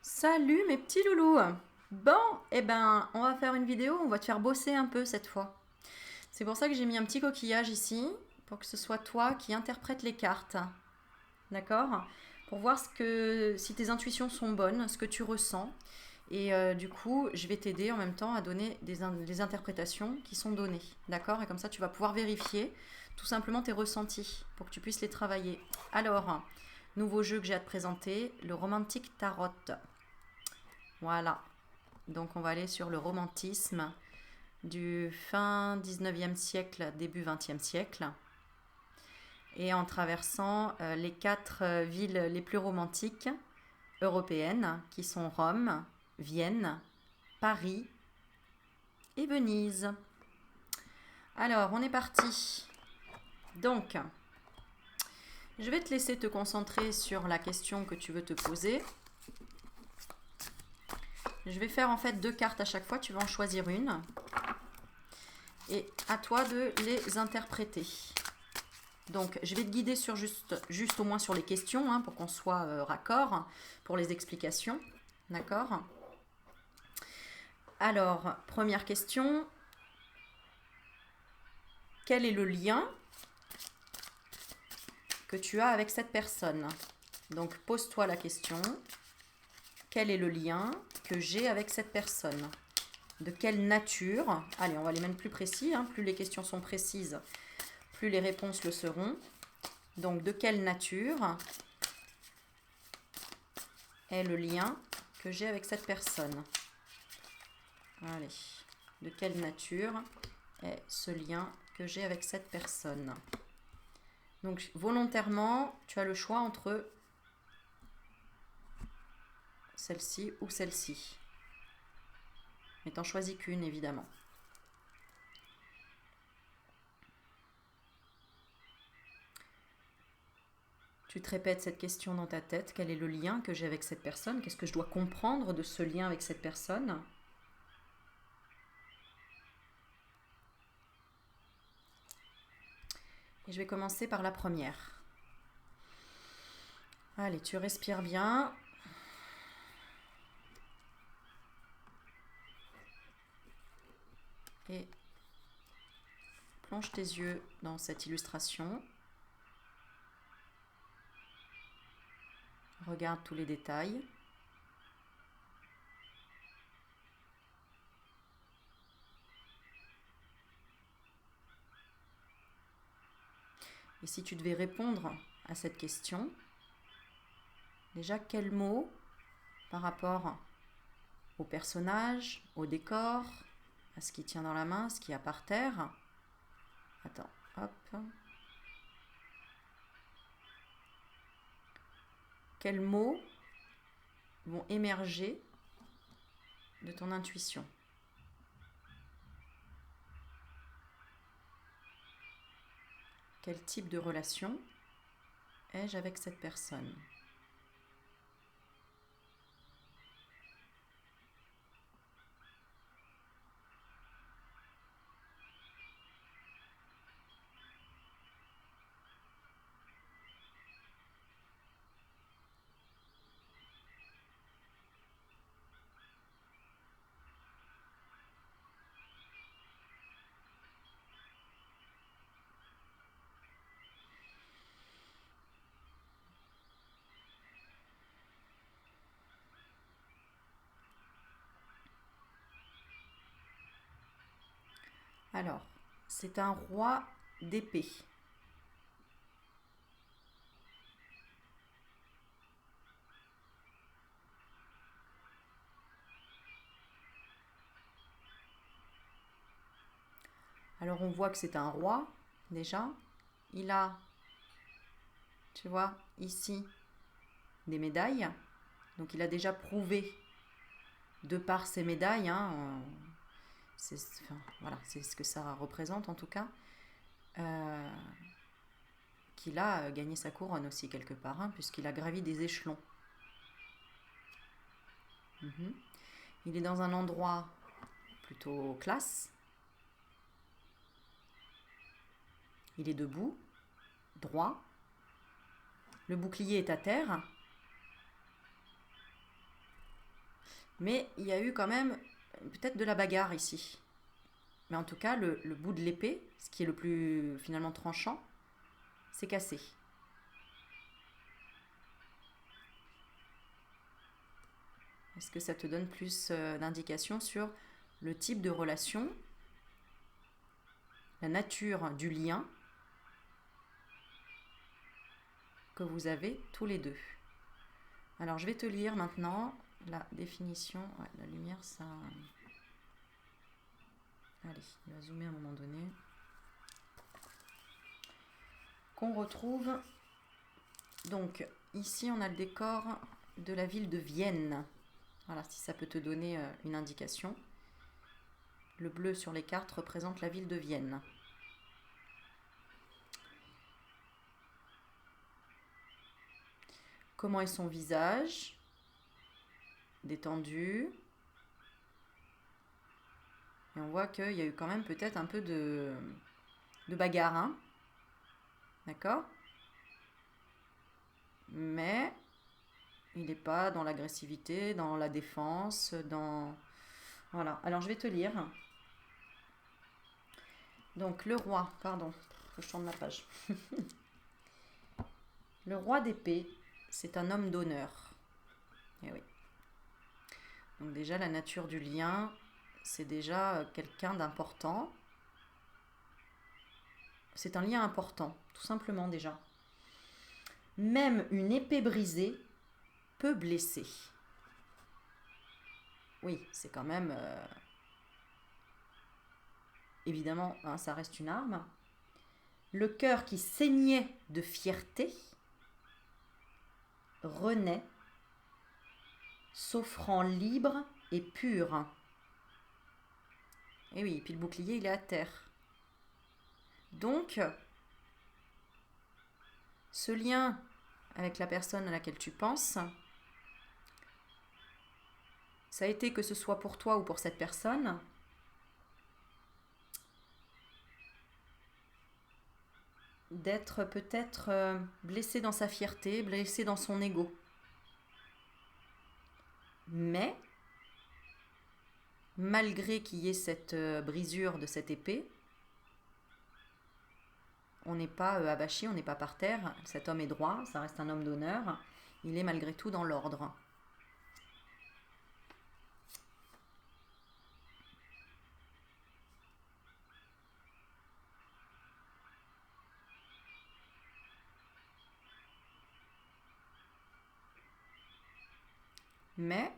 Salut mes petits loulous. Bon, on va faire une vidéo, on va te faire bosser un peu cette fois. C'est pour ça que j'ai mis un petit coquillage ici, pour que ce soit toi qui interprète les cartes. D'accord? Pour voir si tes intuitions sont bonnes, ce que tu ressens. Et du coup, je vais t'aider en même temps à donner des interprétations qui sont données. D'accord? Et comme ça, tu vas pouvoir vérifier tout simplement tes ressentis pour que tu puisses les travailler. Alors, nouveau jeu que j'ai à te présenter, le Romantic Tarot. Voilà. Donc on va aller sur le romantisme du fin 19e siècle, début 20e siècle. Et en traversant les quatre villes les plus romantiques européennes, qui sont Rome, Vienne, Paris et Venise. Alors, on est parti. Donc, je vais te laisser te concentrer sur la question que tu veux te poser. Je vais faire en fait deux cartes à chaque fois, tu vas en choisir une. Et à toi de les interpréter. Donc, je vais te guider sur juste au moins sur les questions, hein, pour qu'on soit raccord pour les explications. D'accord? Alors, première question. Quel est le lien que tu as avec cette personne? Donc, pose-toi la question. Quel est le lien que j'ai avec cette personne? De quelle nature? Allez, on va les mettre plus précis, hein. Plus les questions sont précises, plus les réponses le seront. Donc, de quelle nature est le lien que j'ai avec cette personne? Allez, de quelle nature est ce lien que j'ai avec cette personne? Donc, volontairement, tu as le choix entre celle-ci ou celle-ci. Mais t'en choisis qu'une, évidemment. Tu te répètes cette question dans ta tête. Quel est le lien que j'ai avec cette personne? Qu'est-ce que je dois comprendre de ce lien avec cette personne? Et je vais commencer par la première. Allez, tu respires bien. Et plonge tes yeux dans cette illustration. Regarde tous les détails. Et si tu devais répondre à cette question, déjà quel mot par rapport au personnage, au décor, à ce qui tient dans la main, ce qu'il y a par terre? Attends, hop. Quels mots vont émerger de ton intuition? Quel type de relation ai-je avec cette personne? Alors, c'est un roi d'épée. Alors on voit que c'est un roi, déjà. Il a, tu vois, ici, des médailles. Donc il a déjà prouvé, de par ses médailles, hein, voilà, c'est ce que ça représente en tout cas, euh, qu'il a gagné sa couronne aussi quelque part, hein, puisqu'il a gravi des échelons. Mhm. Il est dans un endroit plutôt classe. Il est debout, droit. Le bouclier est à terre. Mais il y a eu quand même peut-être de la bagarre ici. Mais en tout cas, le bout de l'épée, ce qui est le plus finalement tranchant, c'est cassé. Est-ce que ça te donne plus d'indications sur le type de relation, la nature du lien que vous avez tous les deux? Alors, je vais te lire maintenant la définition. Ouais, la lumière, ça... Allez, il va zoomer à un moment donné. Qu'on retrouve... Donc, ici, on a le décor de la ville de Vienne. Voilà, si ça peut te donner une indication. Le bleu sur les cartes représente la ville de Vienne. Comment est son visage? Détendu. Et on voit qu'il y a eu quand même peut-être un peu de bagarre. Hein, d'accord? Mais il n'est pas dans l'agressivité, dans la défense, dans... Voilà. Alors, je vais te lire. Donc, le roi, pardon, faut que je tourne la page. Le roi d'épée, c'est un homme d'honneur. Eh oui. Donc déjà, la nature du lien, c'est déjà quelqu'un d'important. C'est un lien important, tout simplement déjà. Même une épée brisée peut blesser. Oui, c'est quand même... évidemment, hein, ça reste une arme. Le cœur qui saignait de fierté renaît, s'offrant libre et pur. Et oui, puis le bouclier, il est à terre. Donc, ce lien avec la personne à laquelle tu penses, ça a été, que ce soit pour toi ou pour cette personne, d'être peut-être blessé dans sa fierté, blessé dans son ego. Mais, malgré qu'il y ait cette brisure de cette épée, on n'est pas abachi, on n'est pas par terre. Cet homme est droit, ça reste un homme d'honneur. Il est malgré tout dans l'ordre. Mais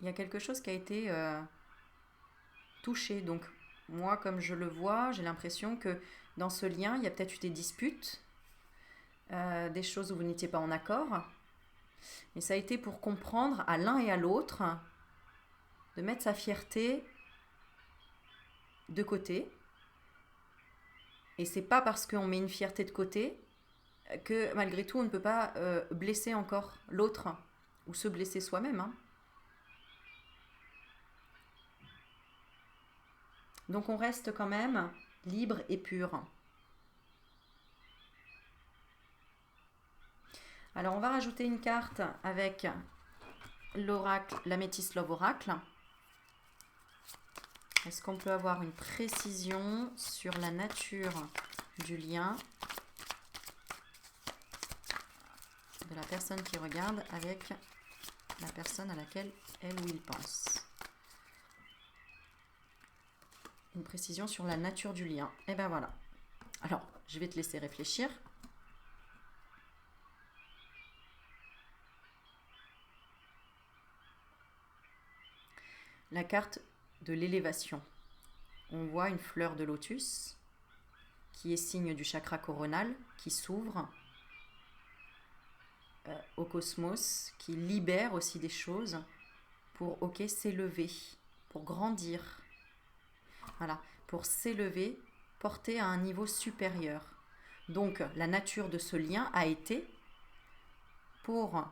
il y a quelque chose qui a été touché. Donc moi, comme je le vois, j'ai l'impression que dans ce lien, il y a peut-être eu des disputes, des choses où vous n'étiez pas en accord. Mais ça a été pour comprendre à l'un et à l'autre de mettre sa fierté de côté. Et c'est pas parce qu'on met une fierté de côté que malgré tout on ne peut pas blesser encore l'autre ou se blesser soi-même. Hein. Donc on reste quand même libre et pur. Alors on va rajouter une carte avec l'oracle, l'améthyste Love Oracle. Est-ce qu'on peut avoir une précision sur la nature du lien de la personne qui regarde avec la personne à laquelle elle ou il pense? Une précision sur la nature du lien. Et ben voilà. Alors, je vais te laisser réfléchir. La carte de l'élévation. On voit une fleur de lotus qui est signe du chakra coronal, qui s'ouvre au cosmos, qui libère aussi des choses pour s'élever, pour grandir. Voilà, pour s'élever, porter à un niveau supérieur. Donc la nature de ce lien a été pour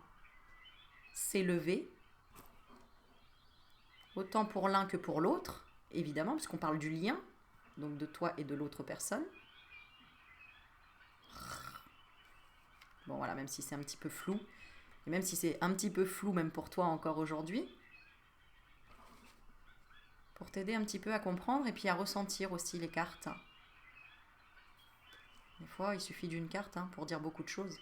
s'élever, autant pour l'un que pour l'autre, évidemment, puisqu'on parle du lien, donc de toi et de l'autre personne. Bon voilà, même si c'est un petit peu flou, Et même si c'est un petit peu flou, même pour toi encore aujourd'hui, pour t'aider un petit peu à comprendre et puis à ressentir aussi les cartes. Des fois, il suffit d'une carte pour dire beaucoup de choses.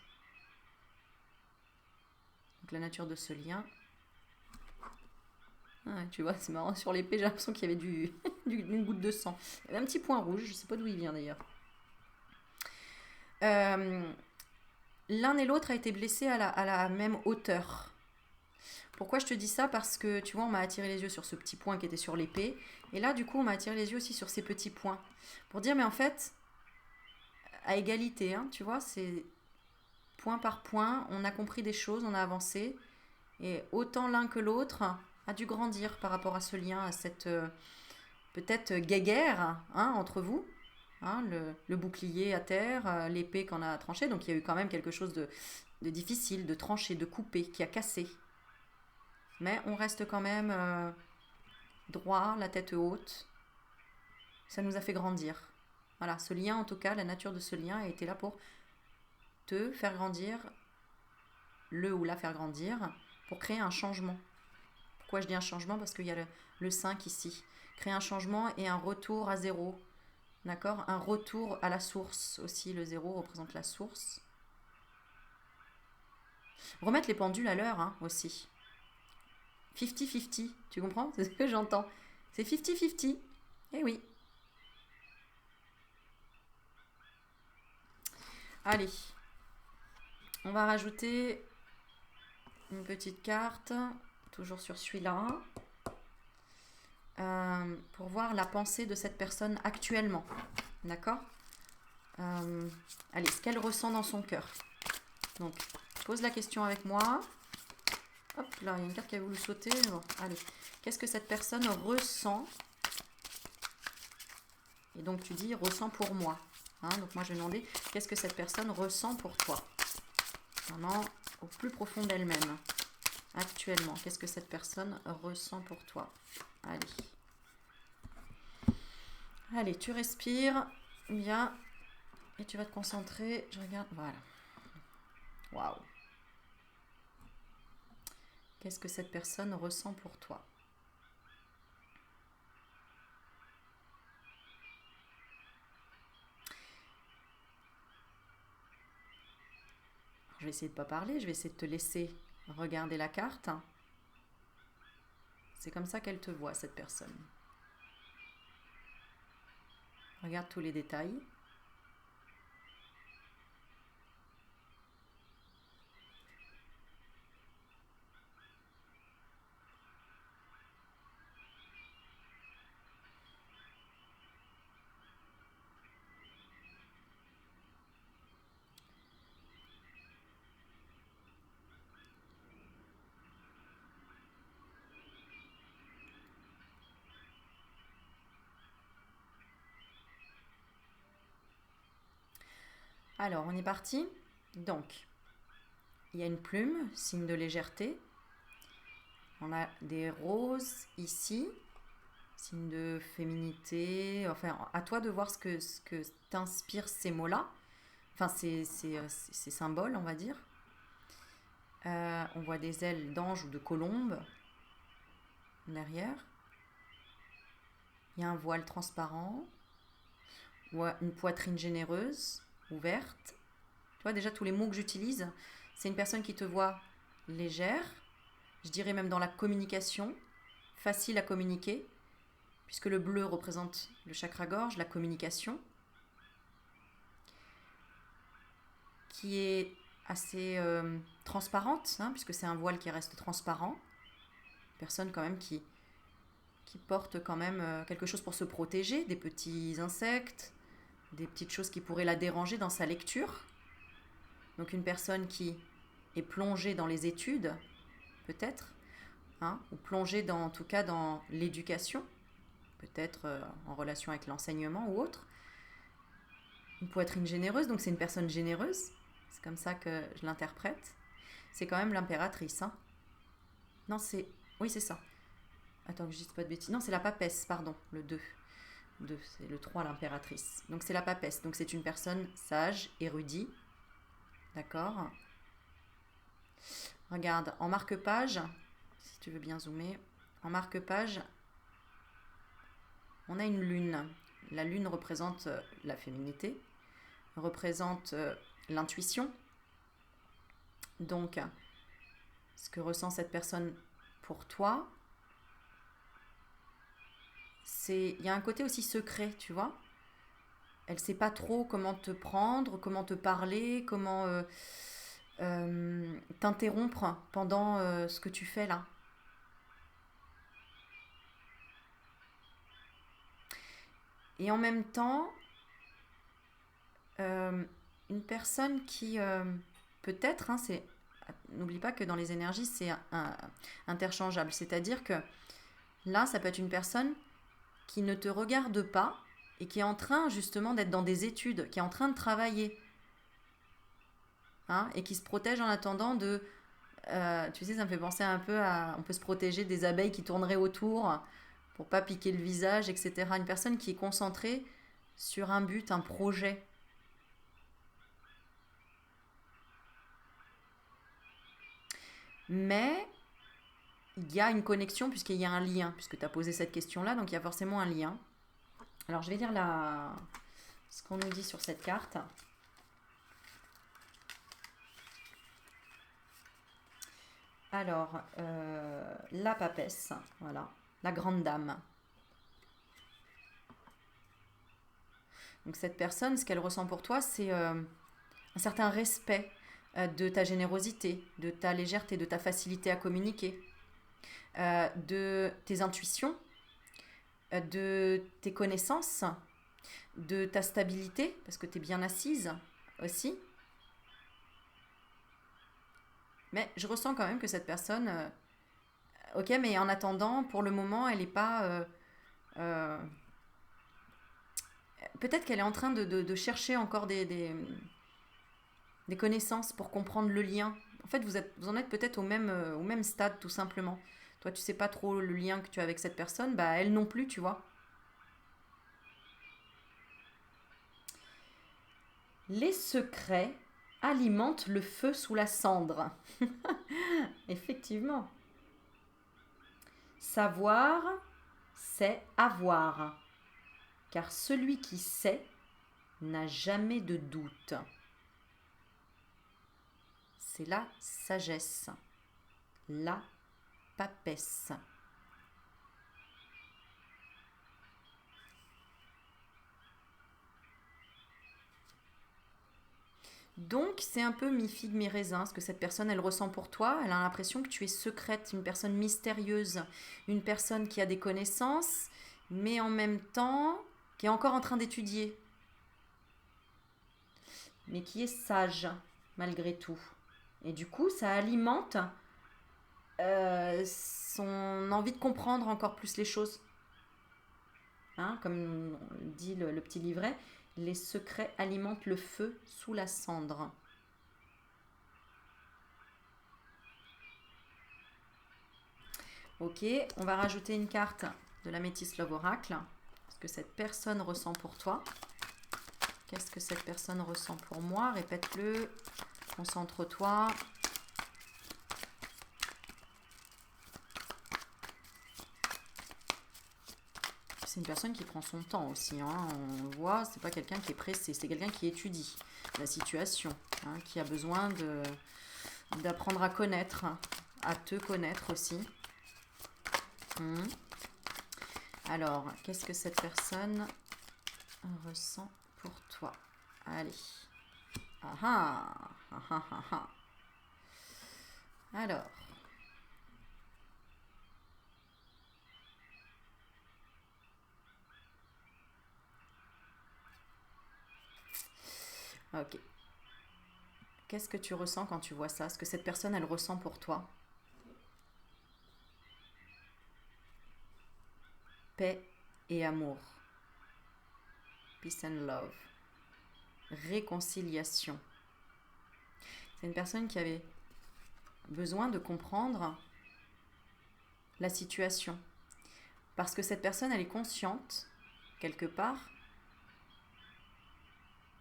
Donc la nature de ce lien. Ah, tu vois, c'est marrant, sur l'épée, j'ai l'impression qu'il y avait une goutte de sang. Il y avait un petit point rouge, je ne sais pas d'où il vient d'ailleurs. L'un et l'autre a été blessé à la même hauteur. Pourquoi je te dis ça? Parce que, tu vois, on m'a attiré les yeux sur ce petit point qui était sur l'épée. Et là, du coup, on m'a attiré les yeux aussi sur ces petits points. Pour dire, mais en fait, à égalité, tu vois, c'est point par point, on a compris des choses, on a avancé. Et autant l'un que l'autre a dû grandir par rapport à ce lien, à cette peut-être guéguerre entre vous. Le bouclier à terre, l'épée qu'on a tranchée. Donc il y a eu quand même quelque chose de difficile, de tranché, de coupé, qui a cassé. Mais on reste quand même droit, la tête haute. Ça nous a fait grandir. Voilà, ce lien en tout cas, la nature de ce lien a été là pour te faire grandir, le ou la faire grandir, pour créer un changement. Pourquoi je dis un changement? Parce qu'il y a le 5 ici. Créer un changement et un retour à zéro. D'accord? Un retour à la source aussi. Le 0 représente la source. Remettre les pendules à l'heure aussi. 50-50, tu comprends? C'est ce que j'entends. C'est 50-50. Eh oui. Allez. On va rajouter une petite carte, toujours sur celui-là, pour voir la pensée de cette personne actuellement. D'accord? Allez, ce qu'elle ressent dans son cœur. Donc, pose la question avec moi. Hop là, il y a une carte qui a voulu sauter. Bon, allez, qu'est-ce que cette personne ressent? Et donc, tu dis ressent pour moi. Donc, moi, je vais demander qu'est-ce que cette personne ressent pour toi? Vraiment, au plus profond d'elle-même. Actuellement, qu'est-ce que cette personne ressent pour toi? Allez. Allez, tu respires bien et tu vas te concentrer. Je regarde, voilà. Waouh. Qu'est-ce que cette personne ressent pour toi? Je vais essayer de ne pas parler, je vais essayer de te laisser regarder la carte. C'est comme ça qu'elle te voit, cette personne. Regarde tous les détails. Alors, on est parti. Donc, il y a une plume, signe de légèreté. On a des roses ici, signe de féminité. Enfin, à toi de voir ce que t'inspirent ces mots-là. Enfin, ces symboles, on va dire. On voit des ailes d'ange ou de colombe derrière. Il y a un voile transparent. Ou une poitrine généreuse, ouverte. Tu vois, déjà, tous les mots que j'utilise, c'est une personne qui te voit légère, je dirais même dans la communication, facile à communiquer, puisque le bleu représente le chakra-gorge, la communication, qui est assez transparente, puisque c'est un voile qui reste transparent. Personne quand même qui porte quand même quelque chose pour se protéger, des petits insectes, des petites choses qui pourraient la déranger dans sa lecture. Donc une personne qui est plongée dans les études, peut-être, ou plongée en tout cas dans l'éducation, peut-être en relation avec l'enseignement ou autre. Une poitrine généreuse, donc c'est une personne généreuse, c'est comme ça que je l'interprète. C'est quand même l'impératrice. Non, c'est... Oui, c'est ça. Attends que je dise pas de bêtises. Non, c'est la papesse, pardon, le 2. C'est le 3, l'impératrice. Donc c'est la papesse. Donc c'est une personne sage, érudite. D'accord? Regarde, en marque-page, si tu veux bien zoomer, en marque-page, on a une lune. La lune représente la féminité, représente l'intuition. Donc, ce que ressent cette personne pour toi, il y a un côté aussi secret, tu vois. Elle ne sait pas trop comment te prendre, comment te parler, comment t'interrompre pendant ce que tu fais là. Et en même temps, une personne qui peut-être, hein, n'oublie pas que dans les énergies, c'est interchangeable. C'est-à-dire que là, ça peut être une personne qui ne te regarde pas et qui est en train justement d'être dans des études, qui est en train de travailler, hein, et qui se protège en attendant de... tu sais, ça me fait penser un peu à... On peut se protéger des abeilles qui tourneraient autour pour pas piquer le visage, etc. Une personne qui est concentrée sur un but, un projet. Mais il y a une connexion puisqu'il y a un lien, puisque tu as posé cette question-là, donc il y a forcément un lien. Alors je vais lire ce qu'on nous dit sur cette carte. Alors, la papesse, voilà, la grande dame. Donc cette personne, ce qu'elle ressent pour toi, c'est un certain respect de ta générosité, de ta légèreté, de ta facilité à communiquer, de tes intuitions, de tes connaissances, de ta stabilité, parce que tu es bien assise aussi. Mais je ressens quand même que cette personne, ok, mais en attendant, pour le moment, elle n'est pas... peut-être qu'elle est en train de chercher encore des connaissances pour comprendre le lien. En fait, vous en êtes peut-être au même stade, tout simplement. Toi, tu sais pas trop le lien que tu as avec cette personne, bah elle non plus, tu vois. Les secrets alimentent le feu sous la cendre. Effectivement. Savoir, c'est avoir. Car celui qui sait n'a jamais de doute. C'est la sagesse, la papesse. Donc, c'est un peu mi-figue, mi-raisin, ce que cette personne, elle ressent pour toi. Elle a l'impression que tu es secrète, une personne mystérieuse, une personne qui a des connaissances, mais en même temps, qui est encore en train d'étudier, mais qui est sage, malgré tout. Et du coup, ça alimente son envie de comprendre encore plus les choses. Hein, comme dit le petit livret, les secrets alimentent le feu sous la cendre. Ok, on va rajouter une carte de la Métis Love Oracle. Ce que cette personne ressent pour toi. Qu'est-ce que cette personne ressent pour moi? Répète-le. Concentre-toi. C'est une personne qui prend son temps aussi, hein. On le voit, c'est pas quelqu'un qui est pressé, c'est quelqu'un qui étudie la situation, hein, qui a besoin d'apprendre à connaître, à te connaître aussi. Alors, qu'est-ce que cette personne ressent pour toi? Allez. Ah ah. Alors. Ok. Qu'est-ce que tu ressens quand tu vois ça? Ce que cette personne, elle ressent pour toi? Paix et amour. Peace and love. Réconciliation. C'est une personne qui avait besoin de comprendre la situation. Parce que cette personne, elle est consciente, quelque part,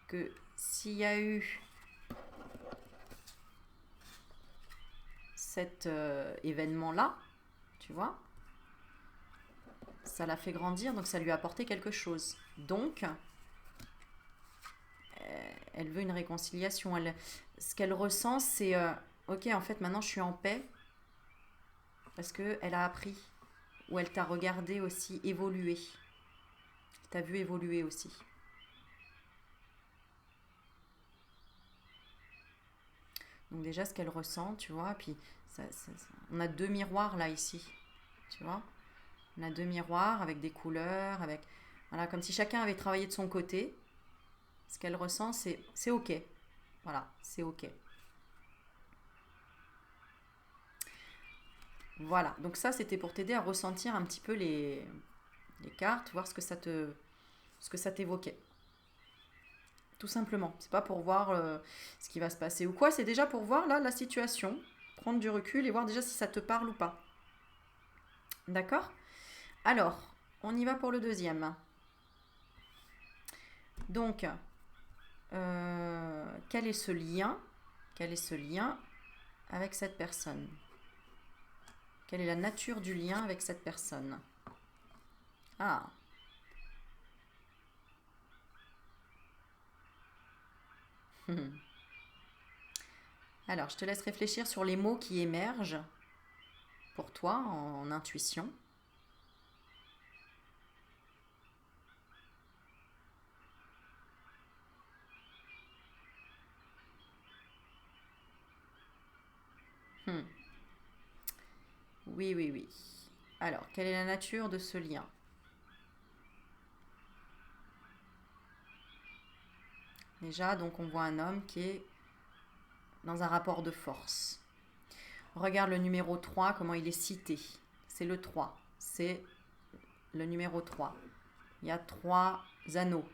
que s'il y a eu cet événement-là, tu vois. Ça l'a fait grandir, donc ça lui a apporté quelque chose. Donc, elle veut une réconciliation. Ce qu'elle ressent, c'est ok, en fait, maintenant je suis en paix parce qu'elle a appris ou elle t'a regardé aussi évoluer. T'as vu évoluer aussi. Donc déjà, ce qu'elle ressent, tu vois, puis on a 2 miroirs là, ici, tu vois. On a 2 miroirs avec des couleurs, avec... Voilà, comme si chacun avait travaillé de son côté. Ce qu'elle ressent, c'est ok. Voilà, c'est ok. Voilà, donc ça, c'était pour t'aider à ressentir un petit peu les cartes, voir ce que ça t'évoquait. Tout simplement. C'est pas pour voir ce qui va se passer ou quoi, c'est déjà pour voir là la situation, prendre du recul et voir déjà si ça te parle ou pas. D'accord? Alors, on y va pour le deuxième. Donc, quel est ce lien? Quel est ce lien avec cette personne? Quelle est la nature du lien avec cette personne? Ah. Alors, je te laisse réfléchir sur les mots qui émergent pour toi en intuition. Oui, oui, oui. Alors, quelle est la nature de ce lien? Déjà, donc on voit un homme qui est dans un rapport de force. Regarde le numéro 3, comment il est cité. C'est le 3. C'est le numéro 3. Il y a 3 anneaux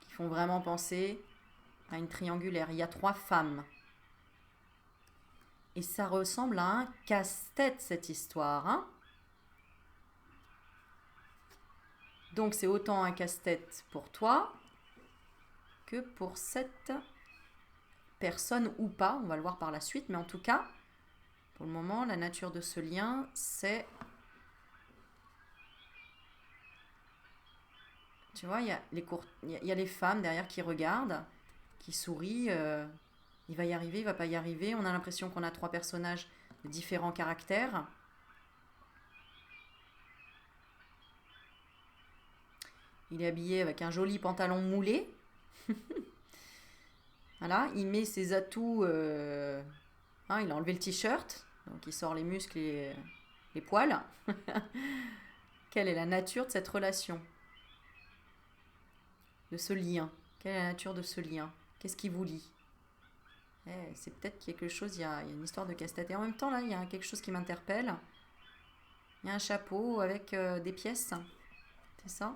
qui font vraiment penser à une triangulaire. Il y a 3 femmes. Et ça ressemble à un casse-tête, cette histoire. Hein? Donc c'est autant un casse-tête pour toi que pour cette personne ou pas. On va le voir par la suite. Mais en tout cas, pour le moment, la nature de ce lien, c'est... Tu vois, il y a les femmes derrière qui regardent, qui sourient. Il va y arriver, il va pas y arriver. On a l'impression qu'on a 3 personnages de différents caractères. Il est habillé avec un joli pantalon moulé. Voilà, il met ses atouts. Il a enlevé le t-shirt, donc il sort les muscles et les poils. Quelle est la nature de cette relation? De ce lien? Quelle est la nature de ce lien? Qu'est-ce qui vous lie? C'est peut-être quelque chose, il y a une histoire de casse-tête. Et en même temps, là, il y a quelque chose qui m'interpelle. Il y a un chapeau avec des pièces. C'est ça?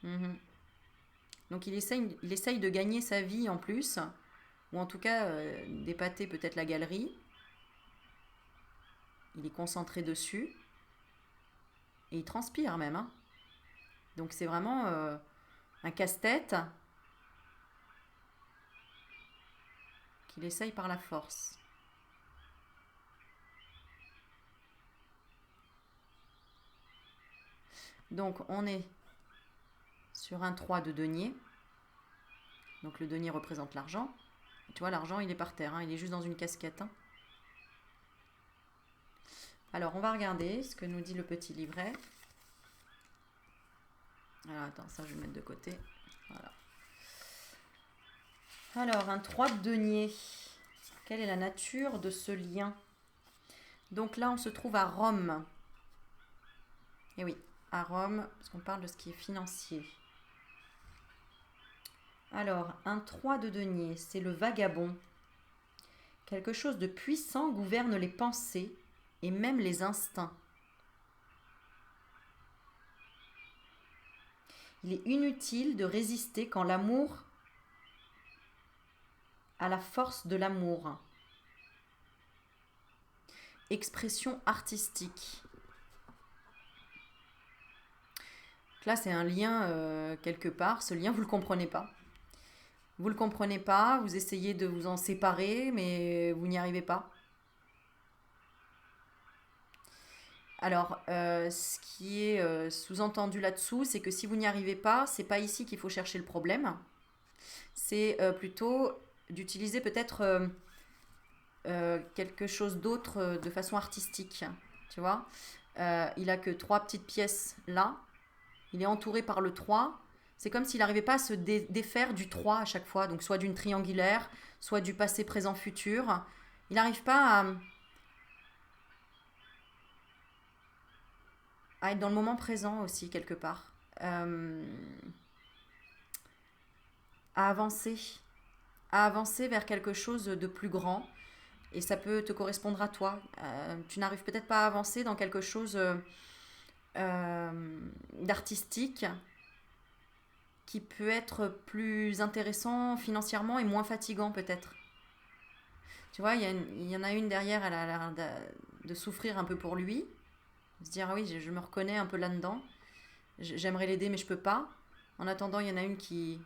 Mhm. Donc il essaye de gagner sa vie en plus, ou en tout cas d'épater peut-être la galerie. Il est concentré dessus, et il transpire même. Hein. Donc c'est vraiment un casse-tête qu'il essaye par la force. Donc on est sur un 3 de denier. Donc le denier représente l'argent. Tu vois, l'argent, il est par terre, hein, il est juste dans une casquette. Hein. Alors, on va regarder ce que nous dit le petit livret. Alors, attends, ça, je vais le mettre de côté. Voilà. Alors, un 3 de denier. Quelle est la nature de ce lien? Donc là, on se trouve à Rome. Et oui, à Rome, parce qu'on parle de ce qui est financier. Alors, un 3 de denier, c'est le vagabond. Quelque chose de puissant gouverne les pensées et même les instincts. Il est inutile de résister quand l'amour a la force de l'amour. Expression artistique. Là, c'est un lien quelque part. Ce lien, vous ne le comprenez pas. Vous le comprenez pas, vous essayez de vous en séparer, mais vous n'y arrivez pas. Alors, ce qui est sous-entendu là-dessous, c'est que si vous n'y arrivez pas, c'est pas ici qu'il faut chercher le problème. C'est plutôt d'utiliser peut-être quelque chose d'autre de façon artistique. Tu vois. Il a que trois petites pièces là. Il est entouré par le 3. C'est comme s'il n'arrivait pas à se défaire du 3 à chaque fois. Donc soit d'une triangulaire, soit du passé, présent, futur. Il n'arrive pas à être dans le moment présent aussi, quelque part. Euh, à avancer. À avancer vers quelque chose de plus grand. Et ça peut te correspondre à toi. Tu n'arrives peut-être pas à avancer dans quelque chose d'artistique qui peut être plus intéressant financièrement et moins fatigant peut-être. Tu vois, il y en a une derrière, elle a l'air de souffrir un peu pour lui. Se dire, ah oui, je me reconnais un peu là-dedans. J'aimerais l'aider, mais je peux pas. En attendant, il y en a une qui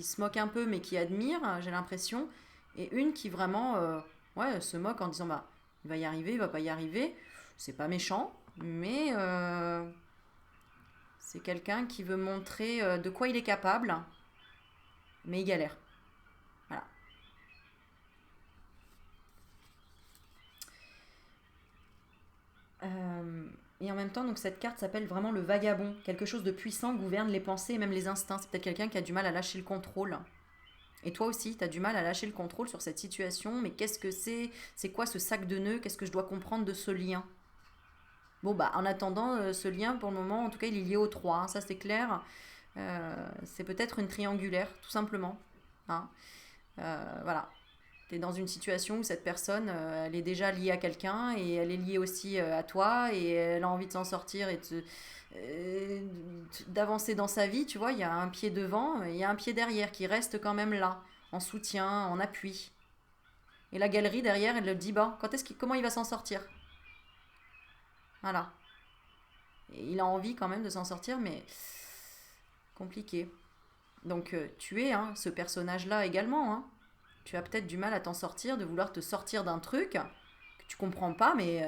se moque un peu, mais qui admire, j'ai l'impression. Et une qui vraiment ouais, se moque en disant, bah, il va y arriver, il va pas y arriver. C'est pas méchant, mais c'est quelqu'un qui veut montrer de quoi il est capable, mais il galère. Voilà. Et en même temps, donc cette carte s'appelle vraiment le vagabond. Quelque chose de puissant gouverne les pensées et même les instincts. C'est peut-être quelqu'un qui a du mal à lâcher le contrôle. Et toi aussi, tu as du mal à lâcher le contrôle sur cette situation. Mais qu'est-ce que c'est? C'est quoi ce sac de nœuds? Qu'est-ce que je dois comprendre de ce lien? Bon, bah, en attendant, ce lien, pour le moment, en tout cas, il est lié au 3. Hein, ça, c'est clair. C'est peut-être une triangulaire, tout simplement. Hein. Voilà. Tu es dans une situation où cette personne, elle est déjà liée à quelqu'un et elle est liée aussi à toi et elle a envie de s'en sortir et d'avancer dans sa vie. Tu vois, il y a un pied devant et il y a un pied derrière qui reste quand même là, en soutien, en appui. Et la galerie derrière, elle le dit, bah, comment il va s'en sortir? Voilà. Et il a envie quand même de s'en sortir, mais compliqué. Donc tu es hein, ce personnage-là également. Hein. Tu as peut-être du mal à t'en sortir, de vouloir te sortir d'un truc que tu comprends pas, mais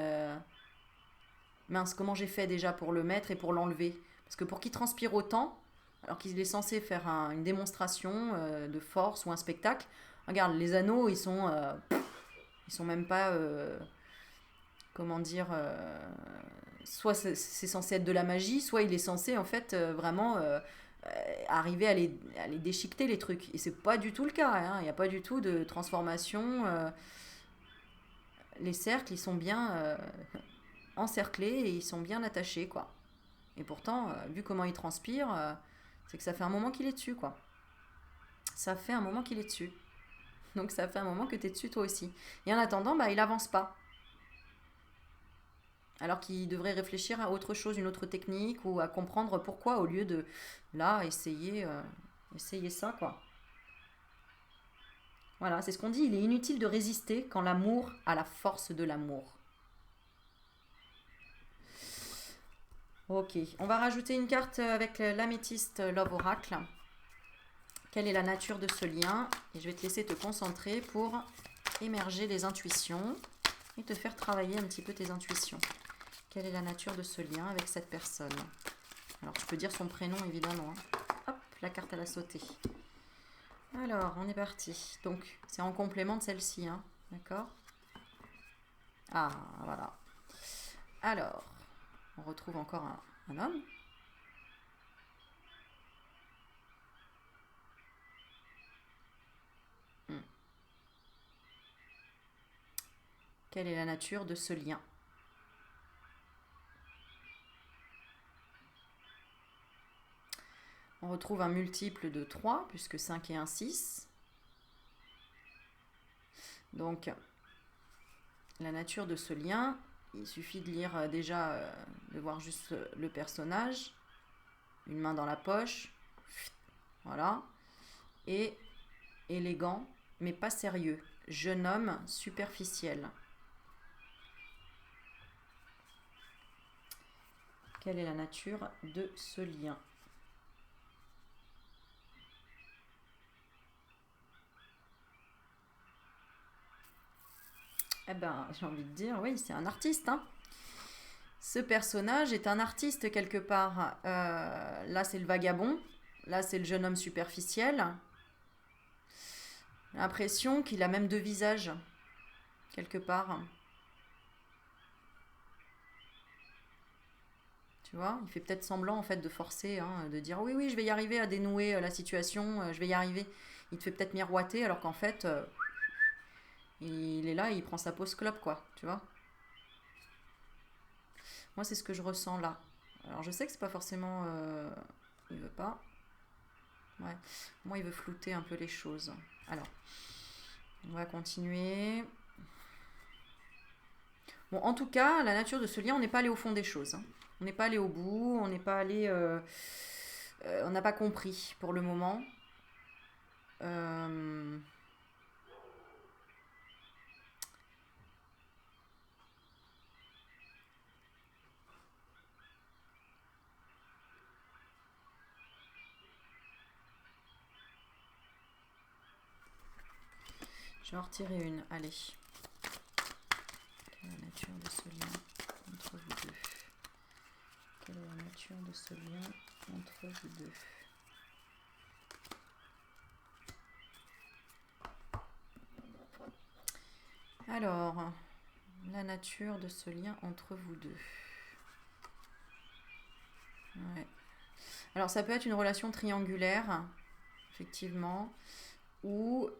mince, comment j'ai fait déjà pour le mettre et pour l'enlever? Parce que pour qu'il transpire autant, alors qu'il est censé faire une démonstration de force ou un spectacle, regarde, les anneaux, ils sont même pas, comment dire, soit c'est censé être de la magie, soit il est censé en fait vraiment arriver à les déchiqueter les trucs. Et c'est pas du tout le cas, hein. Il n'y a pas du tout de transformation. Les cercles, ils sont bien encerclés et ils sont bien attachés, quoi. Et pourtant, vu comment il transpire, c'est que ça fait un moment qu'il est dessus, quoi. Ça fait un moment qu'il est dessus. Donc ça fait un moment que tu es dessus toi aussi. Et en attendant, bah, il avance pas. Alors qu'il devrait réfléchir à autre chose, une autre technique, ou à comprendre pourquoi, au lieu de là, essayer ça, quoi. Voilà, c'est ce qu'on dit, il est inutile de résister quand l'amour a la force de l'amour. Ok, on va rajouter une carte avec l'améthyste Love Oracle. Quelle est la nature de ce lien? Et je vais te laisser te concentrer pour émerger les intuitions et te faire travailler un petit peu tes intuitions. Quelle est la nature de ce lien avec cette personne? Alors, tu peux dire son prénom, évidemment. Hein. Hop, la carte, elle a sauté. Alors, on est parti. Donc, c'est en complément de celle-ci. Hein. D'accord? Ah, voilà. Alors, on retrouve encore un homme. Hmm. Quelle est la nature de ce lien? On retrouve un multiple de 3, puisque 5 et 1, 6. Donc, la nature de ce lien, il suffit de lire déjà, de voir juste le personnage, une main dans la poche, voilà, et élégant, mais pas sérieux, jeune homme superficiel. Quelle est la nature de ce lien? Eh ben, j'ai envie de dire, oui, c'est un artiste, hein. Ce personnage est un artiste quelque part. Là, c'est le vagabond. Là, c'est le jeune homme superficiel. J'ai l'impression qu'il a même deux visages, quelque part. Tu vois, il fait peut-être semblant en fait de forcer, hein, de dire oui, oui, je vais y arriver à dénouer la situation, je vais y arriver. Il te fait peut-être miroiter alors qu'en fait, il est là et il prend sa pause clope, quoi. Tu vois. Moi, c'est ce que je ressens là. Alors, je sais que c'est pas forcément. Il veut pas. Ouais. Moi, il veut flouter un peu les choses. Alors, on va continuer. Bon, en tout cas, la nature de ce lien, on n'est pas allé au fond des choses, hein. On n'est pas allé au bout, on n'est pas allé. On n'a pas compris pour le moment. Euh, je vais en retirer une. Allez. Quelle est la nature de ce lien entre vous deux? Quelle est la nature de ce lien entre vous deux? Alors, la nature de ce lien entre vous deux. Ouais. Alors, ça peut être une relation triangulaire, effectivement, ou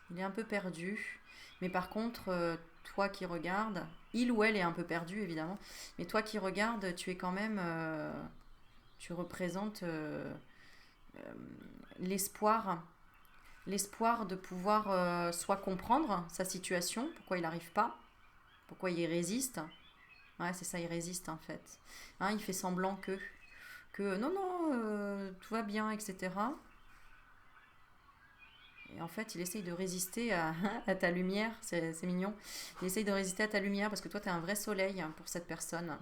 il est un peu perdu. Mais par contre, toi qui regardes, il ou elle est un peu perdu, évidemment, mais toi qui regardes, tu es quand même, tu représentes l'espoir, l'espoir de pouvoir soit comprendre sa situation, pourquoi il n'arrive pas, pourquoi il résiste. Ouais, c'est ça, il résiste en fait. Hein, il fait semblant que non, non, tout va bien, etc. Et en fait, il essaye de résister à ta lumière, c'est mignon. Il essaye de résister à ta lumière parce que toi, tu es un vrai soleil pour cette personne.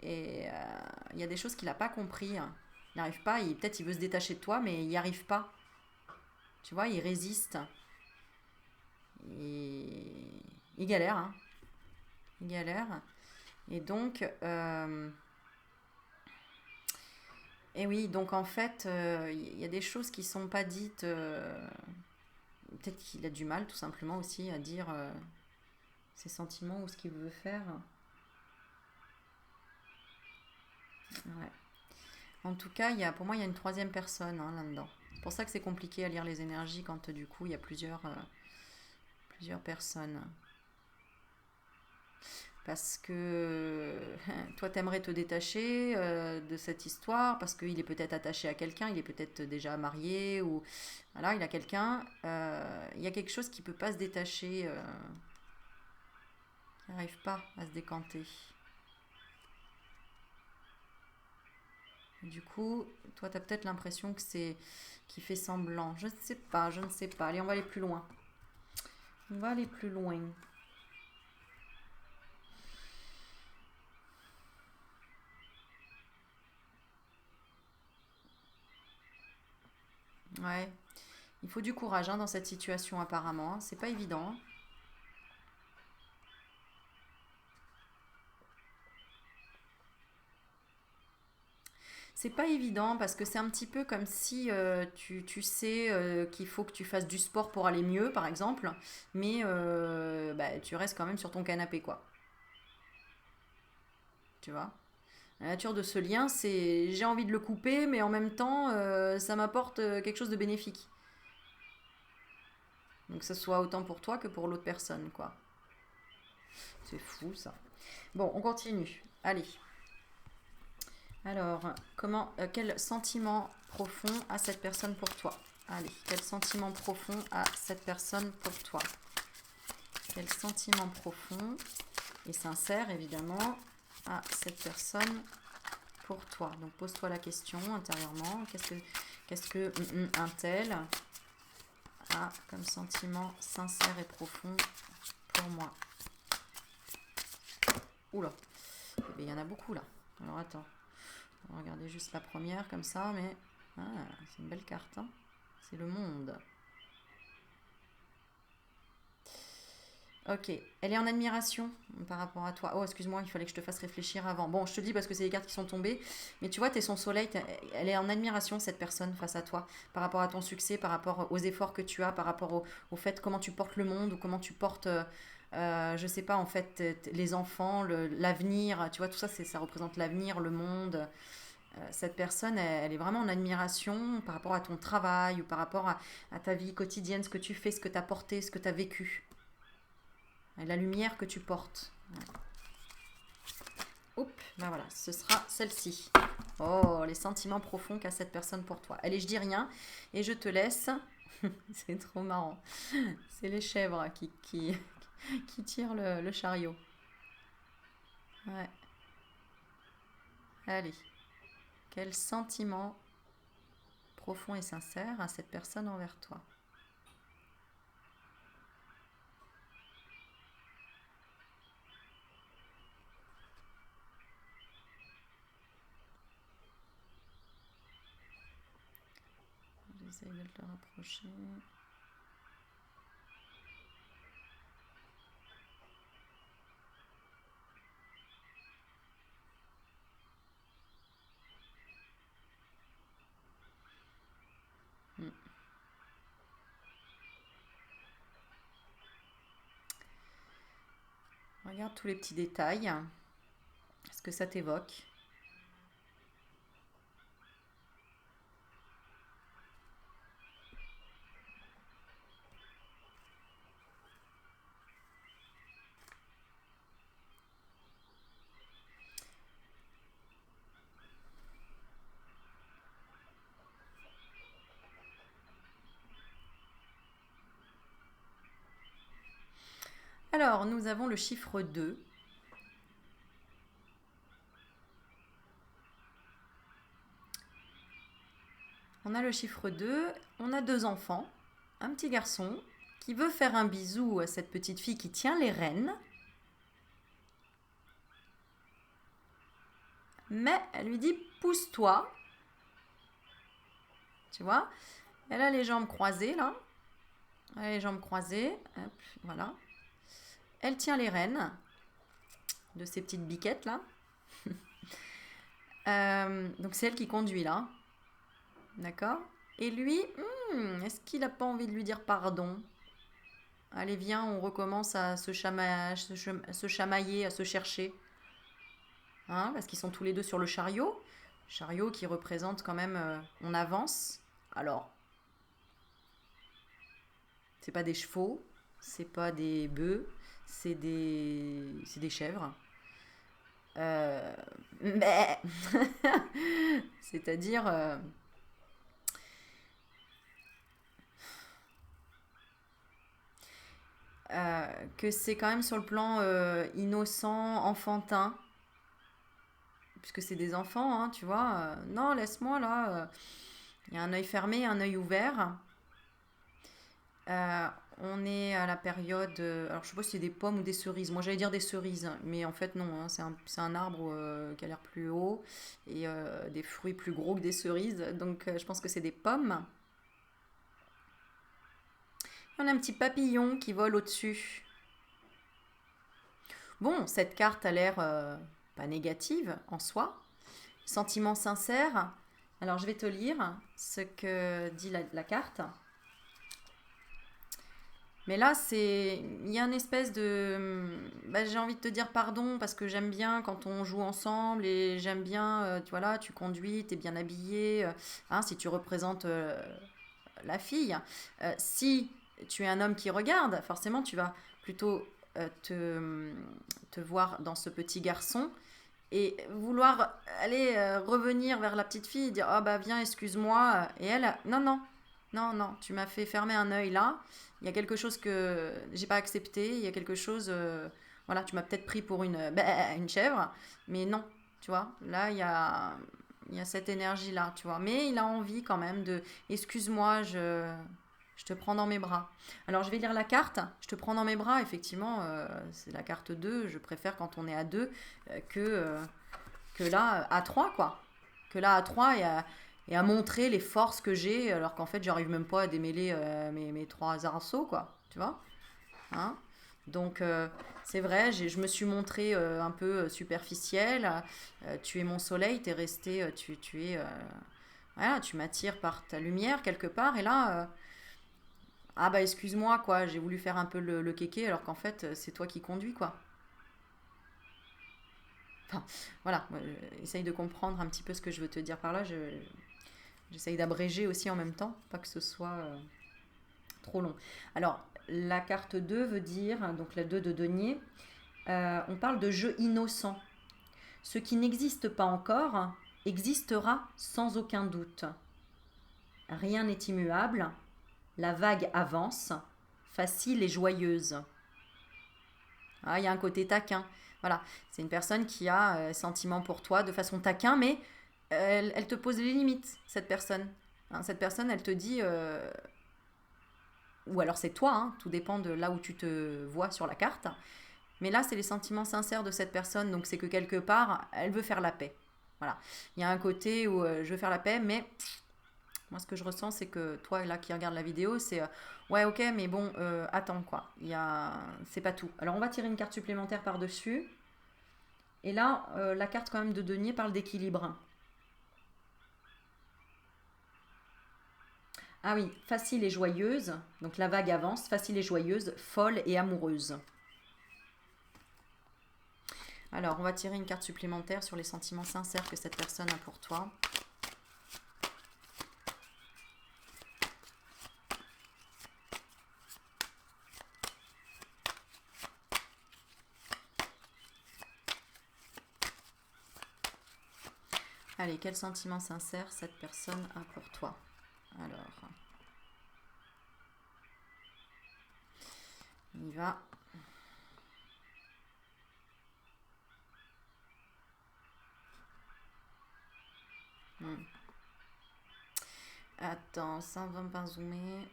Et il y a des choses qu'il n'a pas compris. Il n'arrive pas, peut-être il veut se détacher de toi, mais il n'y arrive pas. Tu vois, il résiste. Et il galère, hein. Il galère. Et donc, et oui, donc en fait, il y a des choses qui sont pas dites. Peut-être qu'il a du mal, tout simplement aussi, à dire ses sentiments ou ce qu'il veut faire. Ouais. En tout cas, pour moi, il y a une troisième personne, hein, là-dedans. C'est pour ça que c'est compliqué à lire les énergies quand du coup il y a plusieurs personnes. Parce que toi, t'aimerais te détacher de cette histoire, parce qu'il est peut-être attaché à quelqu'un, il est peut-être déjà marié, ou voilà, il a quelqu'un. Il y a quelque chose qui ne peut pas se détacher, qui n'arrive pas à se décanter. Du coup, toi, tu as peut-être l'impression que c'est qui fait semblant. Je ne sais pas, je ne sais pas. Allez, on va aller plus loin. On va aller plus loin. Ouais, il faut du courage hein, dans cette situation apparemment. C'est pas évident. C'est pas évident parce que c'est un petit peu comme si tu sais qu'il faut que tu fasses du sport pour aller mieux, par exemple, mais bah, tu restes quand même sur ton canapé, quoi. Tu vois? La nature de ce lien, c'est j'ai envie de le couper, mais en même temps, ça m'apporte quelque chose de bénéfique. Donc que ce soit autant pour toi que pour l'autre personne, quoi. C'est fou, ça. Bon, on continue. Allez. Alors, quel sentiment profond a cette personne pour toi? Allez, quel sentiment profond a cette personne pour toi? Quel sentiment profond et sincère, évidemment, a cette personne pour toi? Donc, pose-toi la question intérieurement. Qu'est-ce que un tel a comme sentiment sincère et profond pour moi? Oula, eh bien, il y en a beaucoup là. Alors, attends. On va regarder juste la première comme ça, mais Ah, c'est une belle carte, hein. C'est le monde. Ok, elle est en admiration par rapport à toi. Oh, excuse-moi, il fallait que je te fasse réfléchir avant. Bon, je te dis parce que c'est les cartes qui sont tombées. Mais tu vois, t'es son soleil, elle est en admiration, cette personne, face à toi. Par rapport à ton succès, par rapport aux efforts que tu as, par rapport au fait comment tu portes le monde ou comment tu portes, je sais pas, en fait, les enfants, l'avenir. Tu vois, tout ça, ça représente l'avenir, le monde. Cette personne, elle est vraiment en admiration par rapport à ton travail ou par rapport à ta vie quotidienne, ce que tu fais, ce que tu as porté, ce que tu as vécu. Et la lumière que tu portes. Ouais. Oups, ben voilà, ce sera celle-ci. Oh, les sentiments profonds qu'a cette personne pour toi. Allez, je dis rien et je te laisse. C'est trop marrant. C'est les chèvres qui tirent le chariot. Ouais. Allez. Quel sentiment profond et sincère a cette personne envers toi? J'essaye de te rapprocher. Hmm. Regarde tous les petits détails. Est-ce que ça t'évoque? Alors, nous avons le chiffre 2. On a le chiffre 2. On a deux enfants. Un petit garçon qui veut faire un bisou à cette petite fille qui tient les rênes. Mais elle lui dit pousse-toi. Tu vois? Elle a les jambes croisées là. Elle a les jambes croisées. Hop, voilà. Elle tient les rênes de ces petites biquettes là. Donc c'est elle qui conduit là. D'accord? Et lui, est-ce qu'il n'a pas envie de lui dire pardon? Allez, viens, on recommence à se chamailler, à se chercher. Hein, parce qu'ils sont tous les deux sur le chariot. Chariot qui représente quand même, on avance. Alors, c'est pas des chevaux, c'est pas des bœufs, c'est des chèvres. Euh, mais, c'est-à-dire, que c'est quand même sur le plan innocent, enfantin, puisque c'est des enfants, hein, tu vois. Non, laisse-moi là. Il y a un œil fermé, un œil ouvert. Euh, on est à la période. Alors, je sais pas si c'est des pommes ou des cerises. Moi, j'allais dire des cerises, mais en fait, non, hein, c'est un arbre qui a l'air plus haut et des fruits plus gros que des cerises. Donc, je pense que c'est des pommes. On a un petit papillon qui vole au-dessus. Bon, cette carte a l'air pas négative en soi. Sentiment sincère. Alors, je vais te lire ce que dit la carte. Mais là, il y a une espèce de, bah, j'ai envie de te dire pardon parce que j'aime bien quand on joue ensemble et j'aime bien, tu vois là, tu conduis, t'es bien habillé, hein, si tu représentes la fille. Si tu es un homme qui regarde, forcément, tu vas plutôt te voir dans ce petit garçon et vouloir aller revenir vers la petite fille, dire, ah bah viens, excuse-moi. Et elle, non, non, non, non, tu m'as fait fermer un œil là. Il y a quelque chose que j'ai pas accepté. Il y a quelque chose, voilà, tu m'as peut-être pris pour une chèvre, mais non, tu vois. Là, il y a cette énergie-là, tu vois. Mais il a envie quand même de, excuse-moi, je te prends dans mes bras. Alors, je vais lire la carte. Je te prends dans mes bras, effectivement, c'est la carte 2. Je préfère quand on est à 2 que là, à 3, quoi. Que là, à 3, et à montrer les forces que j'ai, alors qu'en fait, j'arrive même pas à démêler mes trois arceaux, quoi. Tu vois? Hein? Donc, c'est vrai, je me suis montrée un peu superficielle. Tu es mon soleil, t'es resté, tu es, voilà, tu m'attires par ta lumière quelque part. Et là, ah bah excuse-moi, quoi, j'ai voulu faire un peu le kéké, alors qu'en fait, c'est toi qui conduis, quoi. Enfin, voilà, essaye de comprendre un petit peu ce que je veux te dire par là. J'essaye d'abréger aussi en même temps, pas que ce soit trop long. Alors, la carte 2 veut dire, donc la 2 de denier, on parle de jeu innocent. Ce qui n'existe pas encore existera sans aucun doute. Rien n'est immuable, la vague avance, facile et joyeuse. Ah, il y a un côté taquin. Voilà, c'est une personne qui a sentiment pour toi de façon taquin, mais elle te pose les limites, cette personne. Hein, cette personne, elle te dit, ou alors c'est toi, hein, tout dépend de là où tu te vois sur la carte. Mais là, c'est les sentiments sincères de cette personne, donc c'est que quelque part, elle veut faire la paix. Voilà, il y a un côté où je veux faire la paix, mais moi, ce que je ressens, c'est que toi, là, qui regarde la vidéo, c'est ouais, ok, mais bon, attends, quoi. C'est pas tout. Alors, on va tirer une carte supplémentaire par-dessus. Et là, la carte, quand même, de denier parle d'équilibre. Ah oui, facile et joyeuse. Donc, la vague avance. Facile et joyeuse, folle et amoureuse. Alors, on va tirer une carte supplémentaire sur les sentiments sincères que cette personne a pour toi. Allez, quel sentiment sincère cette personne a pour toi? Alors, on y va. Hmm. Attends, ça va pas zoomer.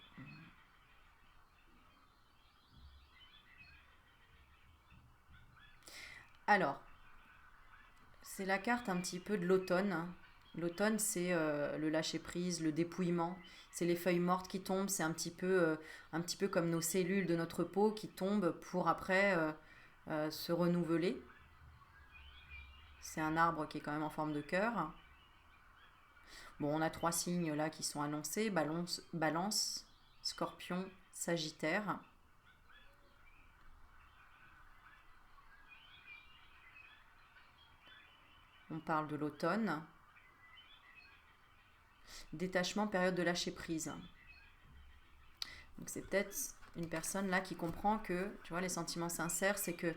Alors, c'est la carte un petit peu de l'automne. L'automne, c'est le lâcher-prise, le dépouillement. C'est les feuilles mortes qui tombent. C'est un petit peu comme nos cellules de notre peau qui tombent pour après se renouveler. C'est un arbre qui est quand même en forme de cœur. Bon, on a trois signes là qui sont annoncés. Balance, Scorpion, Sagittaire. On parle de l'automne. Détachement, période de lâcher prise. Donc c'est peut-être une personne là qui comprend que, tu vois, les sentiments sincères, c'est que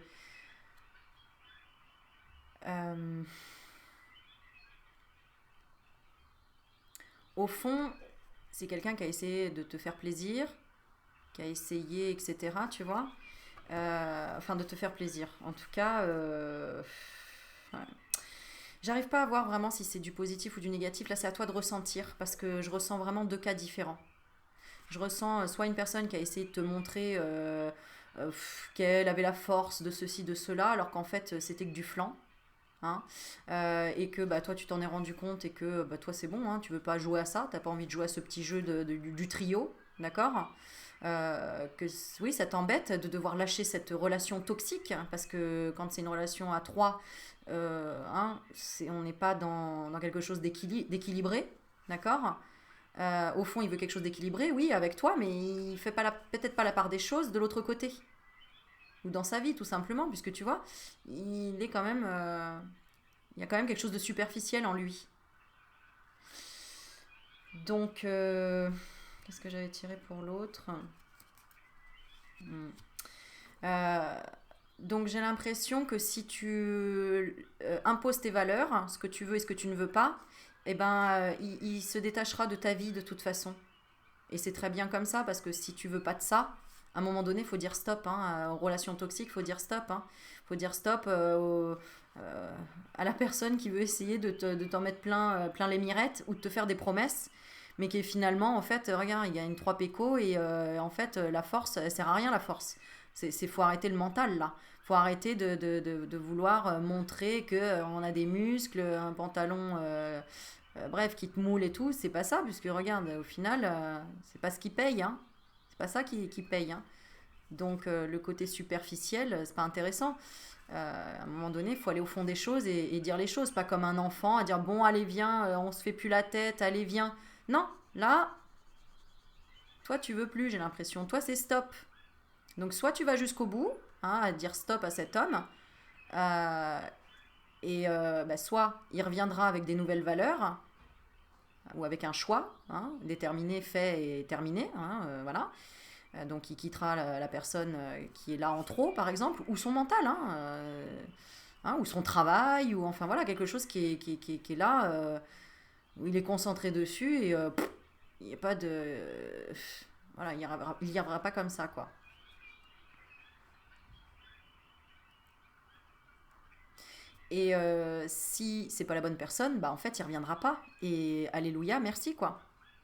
euh, au fond, c'est quelqu'un qui a essayé de te faire plaisir, qui a essayé, etc. Tu vois, enfin de te faire plaisir. En tout cas, ouais. J'arrive pas à voir vraiment si c'est du positif ou du négatif. Là, c'est à toi de ressentir parce que je ressens vraiment deux cas différents. Je ressens soit une personne qui a essayé de te montrer qu'elle avait la force de ceci, de cela, alors qu'en fait c'était que du flanc. Hein, et que bah, toi tu t'en es rendu compte et que bah, toi c'est bon, hein, tu veux pas jouer à ça, t'as pas envie de jouer à ce petit jeu du trio, d'accord. Que oui, ça t'embête de devoir lâcher cette relation toxique, hein, parce que quand c'est une relation à trois, hein, on n'est pas dans quelque chose d'équilibré, d'accord. Au fond, il veut quelque chose d'équilibré, oui, avec toi, mais il fait pas peut-être pas la part des choses de l'autre côté. Ou dans sa vie, tout simplement, puisque tu vois, il est quand même. Il y a quand même quelque chose de superficiel en lui. Donc, qu'est-ce que j'avais tiré pour l'autre? Hmm. Euh, donc, j'ai l'impression que si tu imposes tes valeurs, ce que tu veux et ce que tu ne veux pas, eh ben, il se détachera de ta vie de toute façon. Et c'est très bien comme ça, parce que si tu veux pas de ça, à un moment donné, il faut dire stop. Hein, aux relations toxiques, il faut dire stop. Hein. Faut dire stop à la personne qui veut essayer de t'en mettre plein les mirettes ou de te faire des promesses, mais qui est finalement, en fait, regarde, il y a une 3 péco et en fait, la force, elle sert à rien, la force. Faut arrêter le mental, là. Faut arrêter de vouloir montrer que on a des muscles, un pantalon, bref, qui te moule et tout. C'est pas ça, puisque regarde, au final, c'est pas ce qui paye, hein. C'est pas ça qui paye, hein. Donc le côté superficiel, c'est pas intéressant. À un moment donné, il faut aller au fond des choses et dire les choses, pas comme un enfant à dire bon, allez, viens, on se fait plus la tête, allez, viens. Non, là, toi, tu veux plus, j'ai l'impression. Toi, c'est stop. Donc, soit tu vas jusqu'au bout, hein, à dire stop à cet homme, euh, et bah, soit il reviendra avec des nouvelles valeurs, ou avec un choix, hein, déterminé, fait et terminé, hein, voilà. Donc il quittera la personne qui est là en trop, par exemple, ou son mental, hein, ou son travail, ou enfin voilà, quelque chose qui est là, où il est concentré dessus, et il n'y a pas de... Voilà, il n'y arrivera pas comme ça, quoi. Et si c'est pas la bonne personne, bah en fait, il reviendra pas. Et alléluia, merci, quoi.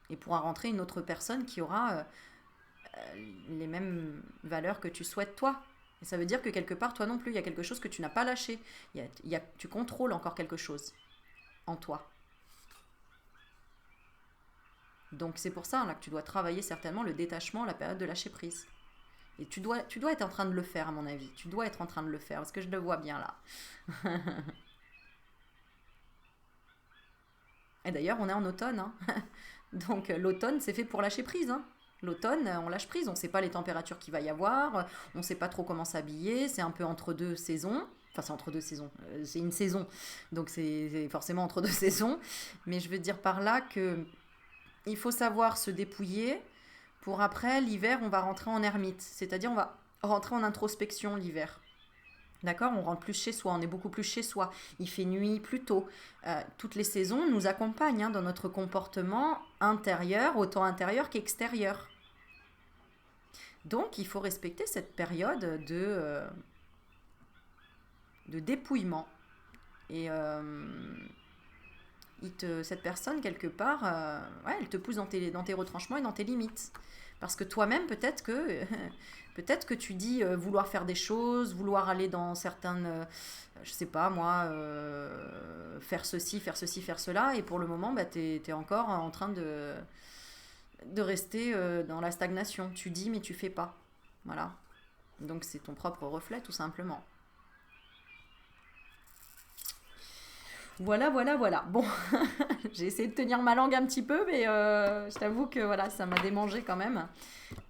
Et pourra rentrer une autre personne qui aura les mêmes valeurs que tu souhaites toi. Et ça veut dire que quelque part, toi non plus, il y a quelque chose que tu n'as pas lâché. Tu contrôles encore quelque chose en toi. Donc c'est pour ça là, que tu dois travailler certainement le détachement, la période de lâcher prise. Et tu dois être en train de le faire, à mon avis. Tu dois être en train de le faire, parce que je le vois bien là. Et d'ailleurs, on est en automne, hein. Donc l'automne, c'est fait pour lâcher prise, hein. L'automne, on lâche prise, on ne sait pas les températures qu'il va y avoir, on ne sait pas trop comment s'habiller, c'est un peu entre deux saisons. Enfin, c'est entre deux saisons, c'est une saison, donc c'est forcément entre deux saisons. Mais je veux dire par là que il faut savoir se dépouiller pour après, l'hiver, on va rentrer en ermite, c'est-à-dire on va rentrer en introspection l'hiver. D'accord. On rentre plus chez soi, on est beaucoup plus chez soi. Il fait nuit plus tôt. Toutes les saisons nous accompagnent, hein, dans notre comportement intérieur, autant intérieur qu'extérieur. Donc il faut respecter cette période de dépouillement. Et cette personne, quelque part, ouais, elle te pousse dans tes retranchements et dans tes limites. Parce que toi-même, peut-être que tu dis vouloir faire des choses, vouloir aller dans certaines, je sais pas moi, faire ceci, faire ceci, faire cela, et pour le moment, bah, tu es encore en train de rester dans la stagnation. Tu dis, mais tu fais pas. Voilà. Donc c'est ton propre reflet, tout simplement. Voilà, voilà, voilà. Bon, j'ai essayé de tenir ma langue un petit peu, mais je t'avoue que voilà, ça m'a démangé quand même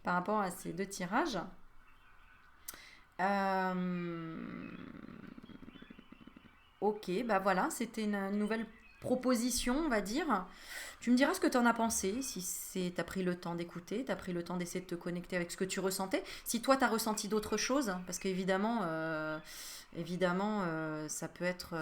par rapport à ces deux tirages. Euh, Ok, bah voilà, c'était une nouvelle proposition, on va dire. Tu me diras ce que tu en as pensé, si t'as pris le temps d'écouter, t'as pris le temps d'essayer de te connecter avec ce que tu ressentais. Si toi, t'as ressenti d'autres choses, parce qu'évidemment, évidemment, ça peut être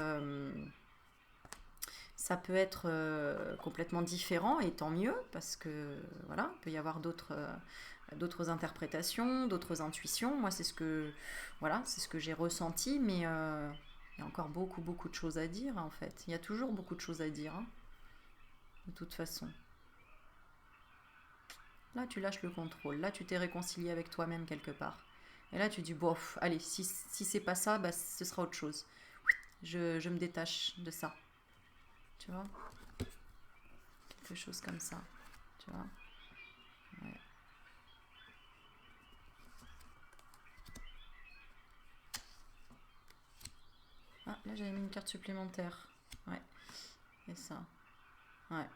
complètement différent, et tant mieux, parce que voilà, il peut y avoir d'autres interprétations, d'autres intuitions. Moi, c'est ce que j'ai ressenti, mais il y a encore beaucoup, beaucoup de choses à dire, en fait. Il y a toujours beaucoup de choses à dire, hein, de toute façon. Là, tu lâches le contrôle. Là, tu t'es réconcilié avec toi-même quelque part. Et là, tu dis, bof, allez, si c'est pas ça, bah, ce sera autre chose. Je me détache de ça. Tu vois? Quelque chose comme ça. Tu vois? Ouais. Ah, là, j'avais mis une carte supplémentaire. Ouais, c'est ça. Ouais.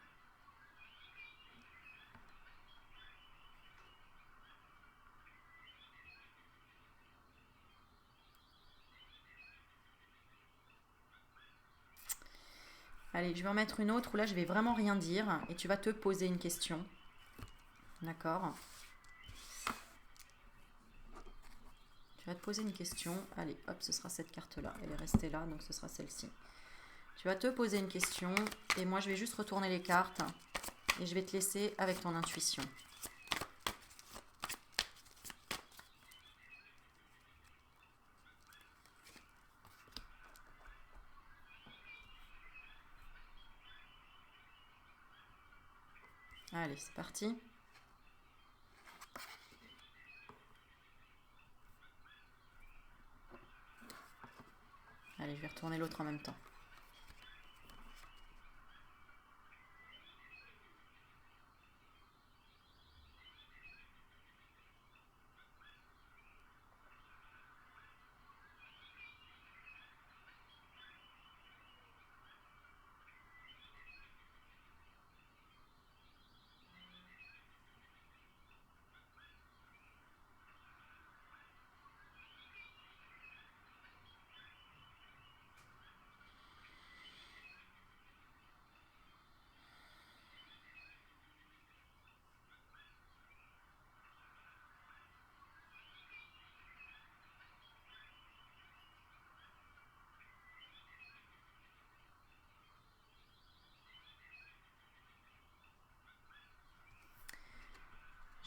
Allez, je vais en mettre une autre où là, je vais vraiment rien dire et tu vas te poser une question. D'accord? Tu vas te poser une question. Allez, hop, ce sera cette carte-là. Elle est restée là, donc ce sera celle-ci. Tu vas te poser une question et moi, je vais juste retourner les cartes et je vais te laisser avec ton intuition. Allez, c'est parti. Allez, je vais retourner l'autre en même temps.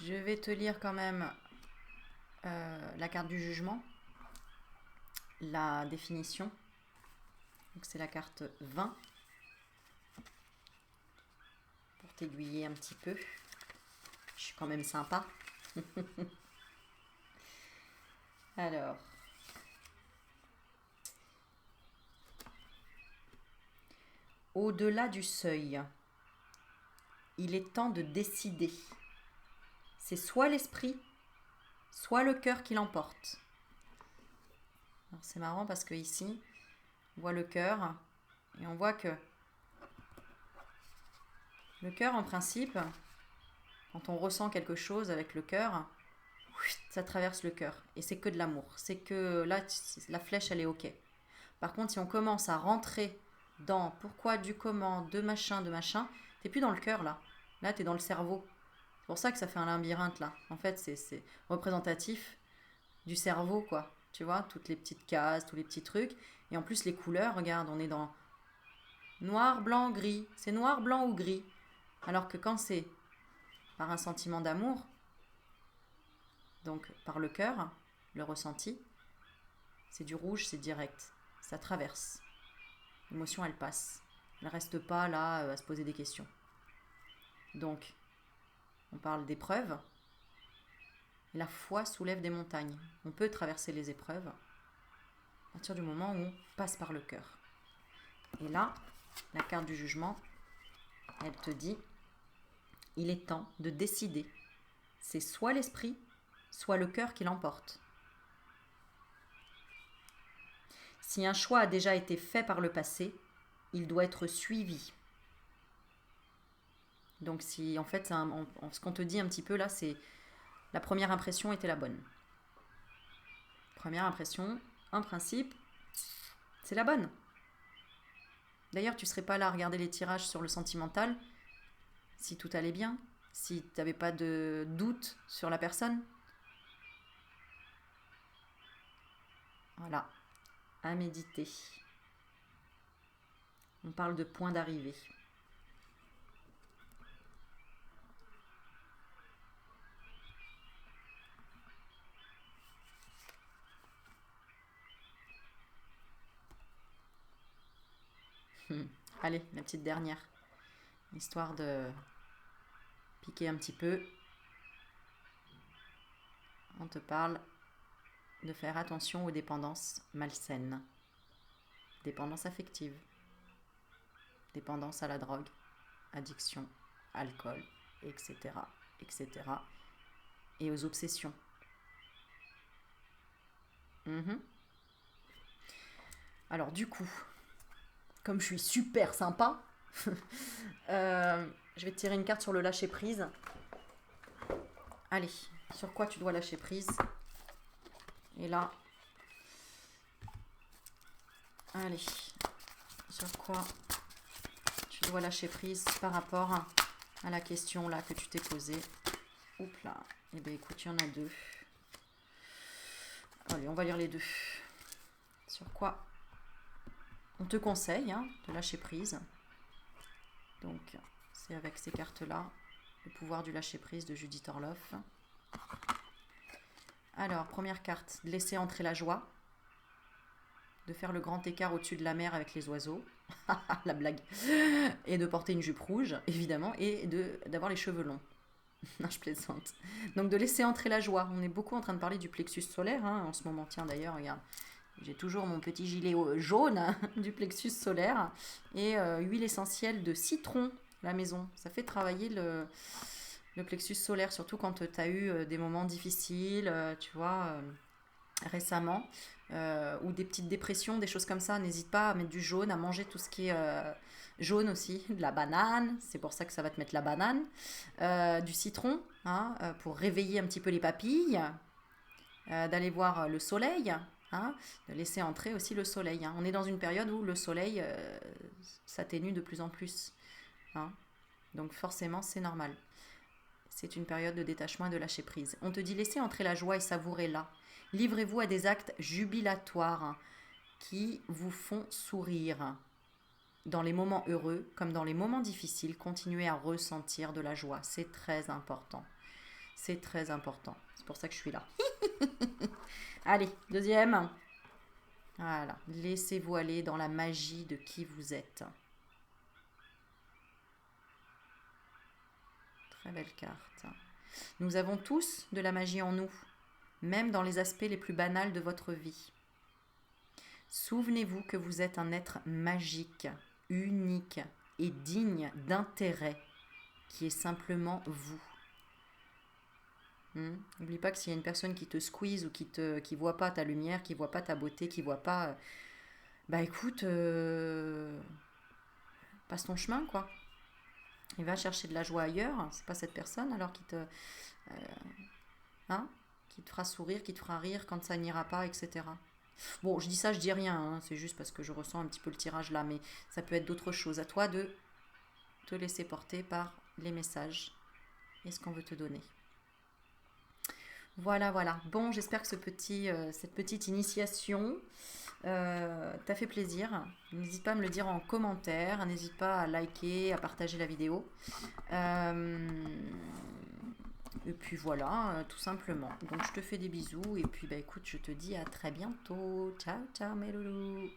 Je vais te lire quand même la carte du jugement, la définition. Donc c'est la carte 20 pour t'aiguiller un petit peu. Je suis quand même sympa. Alors, au-delà du seuil, il est temps de décider. C'est soit l'esprit, soit le cœur qui l'emporte. Alors c'est marrant parce que ici, on voit le cœur et on voit que le cœur, en principe, quand on ressent quelque chose avec le cœur, ça traverse le cœur et c'est que de l'amour. C'est que là, la flèche, elle est ok. Par contre, si on commence à rentrer dans pourquoi, du comment, de machin, t'es plus dans le cœur là. Là, t'es dans le cerveau. C'est pour ça que ça fait un labyrinthe là. En fait, c'est représentatif du cerveau, quoi. Tu vois, toutes les petites cases, tous les petits trucs. Et en plus, les couleurs, regarde, on est dans noir, blanc, gris. C'est noir, blanc ou gris. Alors que quand c'est par un sentiment d'amour, donc par le cœur, le ressenti, c'est du rouge, c'est direct. Ça traverse. L'émotion, elle passe. Elle ne reste pas là à se poser des questions. Donc, on parle d'épreuves. La foi soulève des montagnes. On peut traverser les épreuves à partir du moment où on passe par le cœur. Et là, la carte du jugement, elle te dit, il est temps de décider. C'est soit l'esprit, soit le cœur qui l'emporte. Si un choix a déjà été fait par le passé, il doit être suivi. Donc si en fait, ce qu'on te dit un petit peu là, c'est la première impression était la bonne. Première impression, en principe, c'est la bonne. D'ailleurs, tu ne serais pas là à regarder les tirages sur le sentimental si tout allait bien, si tu n'avais pas de doute sur la personne. Voilà, à méditer. On parle de point d'arrivée. Allez, la petite dernière. Histoire de piquer un petit peu. On te parle de faire attention aux dépendances malsaines. Dépendance affective. Dépendance à la drogue. Addiction. Alcool. Etc. Etc. Et aux obsessions. Alors du coup, comme je suis super sympa, je vais te tirer une carte sur le lâcher prise. Allez, sur quoi tu dois lâcher prise? Et là, allez, sur quoi tu dois lâcher prise par rapport à la question là que tu t'es posée. Oups là, eh bien écoute, il y en a deux. Allez, on va lire les deux. Sur quoi on te conseille de lâcher prise. Donc, c'est avec ces cartes-là, le pouvoir du lâcher prise de Judith Orloff. Alors, première carte, de laisser entrer la joie. De faire le grand écart au-dessus de la mer avec les oiseaux. La blague. Et de porter une jupe rouge, évidemment. Et d'avoir les cheveux longs. Non, je plaisante. Donc, de laisser entrer la joie. On est beaucoup en train de parler du plexus solaire en ce moment. Tiens, d'ailleurs, regarde. J'ai toujours mon petit gilet jaune du plexus solaire et huile essentielle de citron à la maison. Ça fait travailler le plexus solaire, surtout quand tu as eu des moments difficiles, tu vois, récemment, ou des petites dépressions, des choses comme ça. N'hésite pas à mettre du jaune, à manger tout ce qui est jaune aussi, de la banane, c'est pour ça que ça va te mettre la banane, du citron, hein, pour réveiller un petit peu les papilles, d'aller voir le soleil, hein, de laisser entrer aussi le soleil. Hein. On est dans une période où le soleil s'atténue de plus en plus. Hein. Donc forcément, c'est normal. C'est une période de détachement et de lâcher prise. On te dit laissez entrer la joie et savourez-la. Livrez-vous à des actes jubilatoires qui vous font sourire. Dans les moments heureux comme dans les moments difficiles, continuez à ressentir de la joie. C'est très important. C'est très important. C'est pour ça que je suis là. Allez, deuxième. Voilà. Laissez-vous aller dans la magie de qui vous êtes. Très belle carte. Nous avons tous de la magie en nous, même dans les aspects les plus banals de votre vie. Souvenez-vous que vous êtes un être magique, unique et digne d'intérêt, qui est simplement vous. N'oublie pas que s'il y a une personne qui te squeeze ou qui voit pas ta lumière, qui voit pas ta beauté, qui voit pas... bah écoute, passe ton chemin, quoi. Il va chercher de la joie ailleurs, c'est pas cette personne alors qui te fera sourire, qui te fera rire quand ça n'ira pas, etc. Bon, je dis ça, je dis rien, hein, c'est juste parce que je ressens un petit peu le tirage là, mais ça peut être d'autres choses. À toi de te laisser porter par les messages et ce qu'on veut te donner. Voilà, voilà. Bon, j'espère que cette petite initiation t'a fait plaisir. N'hésite pas à me le dire en commentaire. N'hésite pas à liker, à partager la vidéo. Et puis voilà, tout simplement. Donc je te fais des bisous. Et puis bah écoute, je te dis à très bientôt. Ciao, ciao mes loulous.